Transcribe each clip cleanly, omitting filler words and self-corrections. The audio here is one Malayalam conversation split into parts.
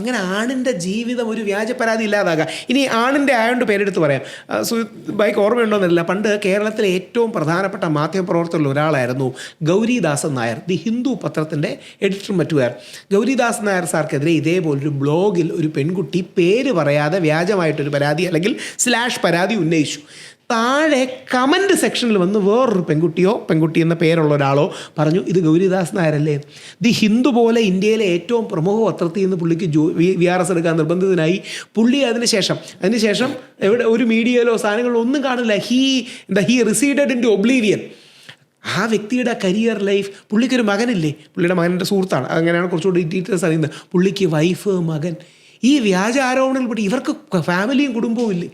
അങ്ങനെ ആണിൻ്റെ ജീവിതം ഒരു വ്യാജ പരാതി ഇല്ലാതാകാം. ഇനി ആണിൻ്റെ ആയതുകൊണ്ട് പേരെടുത്ത് പറയാം. ബൈക്ക് ഓർമ്മയുണ്ടോയെന്നല്ല, പണ്ട് കേരളത്തിലെ ഏറ്റവും പ്രധാനപ്പെട്ട മാധ്യമപ്രവർത്തകരിൽ ഒരാളായിരുന്നു ഗൗരിദാസൻ നായർ, ദി ഹിന്ദു പത്രത്തിൻ്റെ എഡിറ്ററും മറ്റുമാർ. ഗൗരിദാസൻ നായർ സാർക്കെതിരെ ഇതേപോലൊരു ബ്ലോഗിൽ ഒരു പെൺകുട്ടി പേര് പറയാതെ വ്യാജമായിട്ടൊരു പരാതി അല്ലെങ്കിൽ പരാതി ഉന്നയിച്ചു. താഴെ കമൻറ്റ് സെക്ഷനിൽ വന്ന് വേറൊരു പെൺകുട്ടി എന്ന പേരുള്ള ഒരാളോ പറഞ്ഞു, ഇത് ഗൗരിദാസ് നായരല്ലേ. ദി ഹിന്ദു പോലെ ഇന്ത്യയിലെ ഏറ്റവും പ്രമുഖ പത്രത്തിൽ നിന്ന് പുള്ളിക്ക് VRS എടുക്കാൻ നിർബന്ധിതനായി. പുള്ളി അതിനുശേഷം എവിടെ ഒരു മീഡിയയിലോ സാധനങ്ങളിലോ ഒന്നും കാണില്ല. He receded into oblivion. ആ വ്യക്തിയുടെ കരിയർ ലൈഫ്, പുള്ളിക്കൊരു മകനില്ലേ, പുള്ളിയുടെ മകൻ്റെ സുഹൃത്താണ്, അങ്ങനെയാണ് കുറച്ചുകൂടി ഡീറ്റെയിൽസ് അറിയുന്നത്. പുള്ളിക്ക് വൈഫ്, മകൻ, ഈ വ്യാജ ആരോപണങ്ങളിൽപ്പെട്ട് ഇവർക്ക് ഫാമിലിയും കുടുംബവും ഇല്ലേ.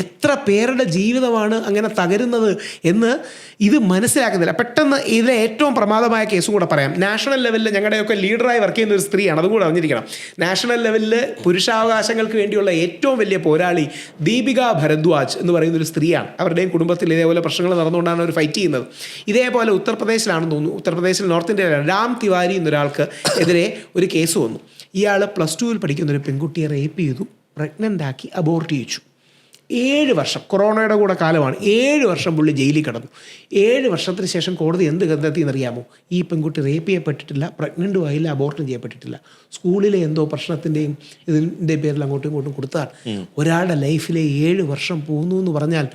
എത്ര പേരുടെ ജീവിതമാണ് അങ്ങനെ തകരുന്നത് എന്ന് ഇത് മനസ്സിലാക്കുന്നില്ല. പെട്ടെന്ന് ഇതിലെ ഏറ്റവും പ്രമാദമായ കേസും കൂടെ പറയാം. നാഷണൽ ലെവലിൽ ഞങ്ങളുടെയൊക്കെ ലീഡറായി വർക്ക് ചെയ്യുന്ന ഒരു സ്ത്രീയാണ്, അതും കൂടെ അറിഞ്ഞിരിക്കണം. നാഷണൽ ലെവലിൽ പുരുഷാവകാശങ്ങൾക്ക് വേണ്ടിയുള്ള ഏറ്റവും വലിയ പോരാളി ദീപിക ഭരദ്വാജ് എന്ന് പറയുന്നൊരു സ്ത്രീയാണ്. അവരുടെയും കുടുംബത്തിൽ ഇതേപോലെ പ്രശ്നങ്ങൾ നടന്നുകൊണ്ടാണ് അവർ ഫൈറ്റ് ചെയ്യുന്നത്. ഇതേപോലെ ഉത്തർപ്രദേശിലാണെന്ന് തോന്നുന്നു, ഉത്തർപ്രദേശിൽ നോർത്ത് ഇന്ത്യയിലാണ്, രാം തിവാരി എന്നൊരാൾക്ക് എതിരെ ഒരു കേസ് വന്നു. ഇയാൾ +2 പഠിക്കുന്നൊരു പെൺകുട്ടിയെ റേപ്പ് ചെയ്തു, പ്രഗ്നൻ്റ് ആക്കി, അബോർട്ട് ചെയ്യിച്ചു. 7 വർഷം, കൊറോണയുടെ കൂടെ കാലമാണ്, 7 വർഷം പുള്ളി ജയിലിൽ കിടന്നു. 7 വർഷത്തിന് ശേഷം കോടതി എന്ത് കണ്ടെത്തിയെന്നറിയാമോ? ഈ പെൺകുട്ടി റേപ്പ് ചെയ്യപ്പെട്ടിട്ടില്ല, പ്രഗ്നൻറ്റും ആയില്ല, അബോർട്ടും ചെയ്യപ്പെട്ടിട്ടില്ല. സ്കൂളിലെ എന്തോ പ്രശ്നത്തിൻ്റെയും ഇതിൻ്റെ പേരിൽ അങ്ങോട്ടും ഇങ്ങോട്ടും കൊടുത്താണ്. ഒരാളുടെ ലൈഫിലെ 7 വർഷം പോകുന്നു എന്ന് പറഞ്ഞാൽ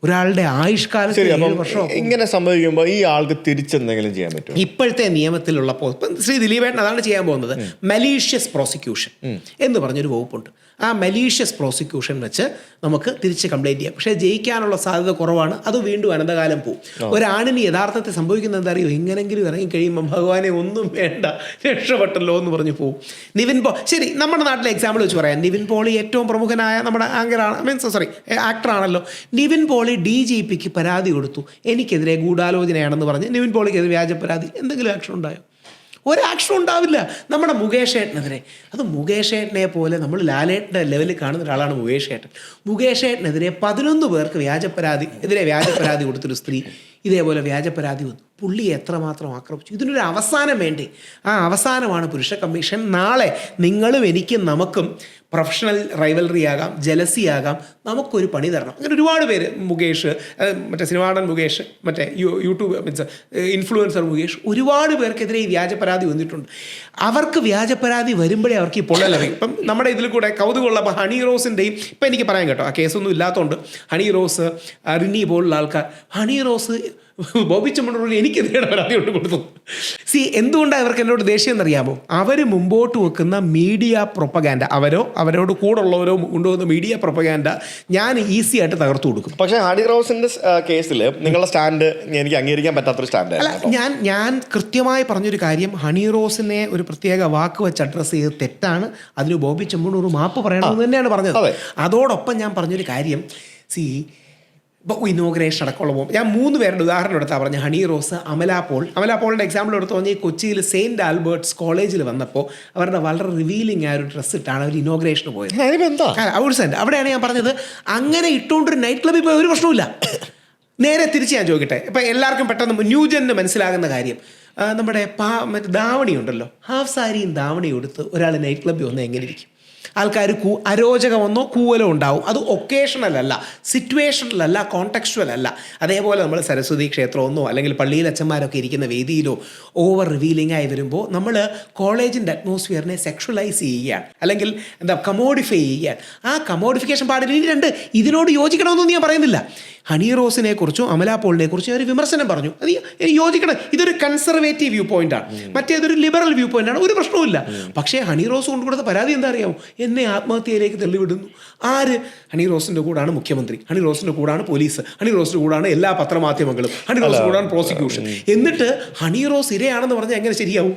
ഒരാളുടെ ആയുഷ്കാലത്ത് 7 വർഷം ഇങ്ങനെ സംഭവിക്കുമ്പോൾ ഈ ആൾക്ക് തിരിച്ചെന്തെങ്കിലും ചെയ്യാൻ പറ്റും? ഇപ്പോഴത്തെ നിയമത്തിലുള്ള ശ്രീ ദിലീപേട്ടൻ അതാണ് ചെയ്യാൻ പോകുന്നത്. മലീഷ്യസ് പ്രോസിക്യൂഷൻ എന്ന് പറഞ്ഞൊരു വകുപ്പുണ്ട്. ആ മലീഷ്യസ് പ്രോസിക്യൂഷൻ വെച്ച് നമുക്ക് തിരിച്ച് കംപ്ലയിൻറ്റ് ചെയ്യാം. പക്ഷേ ജയിക്കാനുള്ള സാധ്യത കുറവാണ്. അത് വീണ്ടും അനന്തകാലം പോകും. ഒരാണിന് യഥാർത്ഥത്തിൽ സംഭവിക്കുന്നത് എന്താ അറിയോ? എങ്ങനെങ്കിലും ഇറങ്ങി കഴിയുമ്പോൾ ഭഗവാനെ ഒന്നും വേണ്ട, രക്ഷപ്പെട്ടല്ലോ എന്ന് പറഞ്ഞ് പോകും. നിവിൻ ശരി, നമ്മുടെ നാട്ടിലെ എക്സാമ്പിൾ വെച്ച് പറയാം. നിവിൻ പോളി ഏറ്റവും പ്രമുഖനായ നമ്മുടെ ആക്ടറാണല്ലോ. നിവിൻ പോളി DGPക്ക് പരാതി കൊടുത്തു, എനിക്കെതിരെ ഗൂഢാലോചനയാണെന്ന് പറഞ്ഞ് നിവിൻ പോളിക്കെതിരെ വ്യാജ പരാതി. എന്തെങ്കിലും ആക്ഷൻ ഉണ്ടായോ? ഒരാക്ഷൻ ഉണ്ടാവില്ല. നമ്മുടെ മുകേഷ് ഏട്ടനെതിരെ, അത് മുകേഷ് ഏട്ടനെ പോലെ നമ്മൾ ലാലേട്ടൻ്റെ ലെവലിൽ കാണുന്ന ഒരാളാണ് മുകേഷ് ഏട്ടൻ. മുകേഷ് ഏട്ടനെതിരെ 11 പേർക്ക് വ്യാജ പരാതി കൊടുത്തൊരു സ്ത്രീ ഇതേപോലെ വ്യാജ പരാതി വന്നു. പുള്ളി എത്രമാത്രം ആക്രമിച്ചു. ഇതിനൊരു അവസാനം വേണ്ടേ? ആ അവസാനമാണ് പുരുഷ കമ്മീഷൻ. നാളെ നിങ്ങളും എനിക്കും നമുക്കും പ്രൊഫഷണൽ റൈവലറി ആകാം, ജലസി ആകാം, നമുക്കൊരു പണി തരണം. അങ്ങനെ ഒരുപാട് പേര്, മുകേഷ്, മറ്റേ സിനിമാടൻ മുകേഷ്, മറ്റേ യൂട്യൂബ് ഇൻഫ്ലുവൻസർ മുകേഷ്, ഒരുപാട് പേർക്കെതിരെ ഈ വ്യാജ പരാതി വന്നിട്ടുണ്ട്. അവർക്ക് വ്യാജ പരാതി വരുമ്പോഴേ അവർക്ക് ഈ പൊള്ളലറിയും. ഇപ്പം നമ്മുടെ ഇതിൽ കൂടെ കൗതുകമുള്ള ഹണി റോസിൻ്റെയും, ഇപ്പം എനിക്ക് പറയാൻ കേട്ടോ, ആ കേസൊന്നും ഇല്ലാത്തതുകൊണ്ട് ഹണി റോസ്, റിനി പോലുള്ള ആൾക്കാർ, ഹണി റോസ് ബോബി ചെമ്മണ്ണൂരിൽ എനിക്കെതിരെ പരാതി കൊണ്ട് കൊടുത്തു. എന്തുകൊണ്ടാണ് ഇവർക്ക് എന്നോട് ദേഷ്യം എന്നറിയാമോ? അവർ മുമ്പോട്ട് വെക്കുന്ന മീഡിയ പ്രൊപ്പഗാൻഡ, അവരോട് കൂടുള്ളവരോ കൊണ്ടുവന്ന മീഡിയ പ്രൊപ്പഗാൻഡ ഞാൻ ഈസി ആയിട്ട് തകർത്തു കൊടുക്കും. പക്ഷേ ഹണി റോസിന്റെ കേസിൽ നിങ്ങളുടെ സ്റ്റാൻഡ് എനിക്ക് അംഗീകരിക്കാൻ പറ്റാത്തൊരു സ്റ്റാൻഡ് അല്ല. ഞാൻ കൃത്യമായി പറഞ്ഞൊരു കാര്യം, ഹണി റോസിനെ ഒരു പ്രത്യേക വാക്ക് വെച്ച് അഡ്രസ്സ് ചെയ്ത് തെറ്റാണ്. അതിന് ബോബി ചെമ്മണ്ണൂർ മാപ്പ് പറയണമെന്ന് തന്നെയാണ് പറഞ്ഞത്. അതോടൊപ്പം ഞാൻ പറഞ്ഞൊരു കാര്യം, ഇപ്പോൾ ഇനോഗ്രേഷൻ അടക്കമുള്ള പോകും. ഞാൻ 3 പേരുടെ ഉദാഹരണം എടുത്താൽ പറഞ്ഞു. ഹണി റോസ്, അമലാപോളിൻ്റെ എക്സാമ്പിൾ എടുത്ത് പറഞ്ഞാൽ കൊച്ചിയിൽ സെയിൻറ്റ് ആൽബർട്ട്സ് കോളേജിൽ വന്നപ്പോൾ അവരുടെ വളരെ റിവീലിംഗ് ആയ ഒരു ഡ്രസ്സ് ഇട്ടാണ് അവർ ഇനോഗ്രേഷന് പോയത്. അവിടെയാണ് ഞാൻ പറഞ്ഞത്, അങ്ങനെ ഇട്ടുകൊണ്ടൊരു നൈറ്റ് ക്ലബ്ബിൽ പോയ ഒരു പ്രശ്നമില്ല. നേരെ തിരിച്ച് ഞാൻ ചോദിക്കട്ടെ, ഇപ്പം എല്ലാവർക്കും പെട്ടെന്ന് ന്യൂജന് മനസ്സിലാകുന്ന കാര്യം, നമ്മുടെ മറ്റേ ധാവണി ഉണ്ടല്ലോ, ഹാഫ് സാരിയും ധാവണിയും എടുത്ത് ഒരാൾ നൈറ്റ് ക്ലബ്ബിൽ വന്ന് എങ്ങനെ ഇരിക്കും? ആൾക്കാർ അരോചകമെന്നോ കൂവലോ ഉണ്ടാവും. അത് ഒക്കേഷണലല്ല, സിറ്റുവേഷണലല്ല, കോണ്ടെക്സ്ച്വൽ അല്ല. അതേപോലെ നമ്മൾ സരസ്വതി ക്ഷേത്രമെന്നോ അല്ലെങ്കിൽ പള്ളിയിൽ അച്ഛന്മാരൊക്കെ ഇരിക്കുന്ന വേദിയിലോ ഓവർ റിവീലിംഗ് ആയി വരുമ്പോൾ നമ്മൾ കോളേജിൻ്റെ അറ്റ്മോസ്ഫിയറിനെ സെക്ഷുവലൈസ് ചെയ്യുകയാണ്, അല്ലെങ്കിൽ കമോഡിഫൈ ചെയ്യുകയാണ്. ആ കമോഡിഫിക്കേഷൻ പാടില്ല. ഇനി ഇതിനോട് യോജിക്കണമെന്നൊന്നും ഞാൻ പറയുന്നില്ല. ഹണി റോസിനെ കുറിച്ചും അമലാപോളിനെ കുറിച്ചും ഒരു വിമർശനം പറഞ്ഞു, അത് യോജിക്കണം. ഇതൊരു കൺസർവേറ്റീവ് വ്യൂ പോയിന്റാണ്, മറ്റേതൊരു ലിബറൽ വ്യൂ പോയിന്റാണ്, ഒരു പ്രശ്നവുമില്ല. പക്ഷേ ഹണി റോസ് കൊണ്ട് കൊടുത്ത പരാതി എന്താ അറിയാമോ? എന്നെ ആത്മഹത്യയിലേക്ക് തള്ളിവിടുന്നു. ആര്? ഹണി റോസിൻ്റെ കൂടാണ് മുഖ്യമന്ത്രി, ഹണി റോസിൻ്റെ കൂടാണ് പോലീസ്, ഹണി റോസിൻ്റെ കൂടാണ് എല്ലാ പത്രമാധ്യമങ്ങളും, ഹണി റോസിൻ്റെ കൂടാണ് പ്രോസിക്യൂഷൻ. എന്നിട്ട് ഹണി റോസ് ഇരയാണെന്ന് പറഞ്ഞാൽ എങ്ങനെ ശരിയാവും?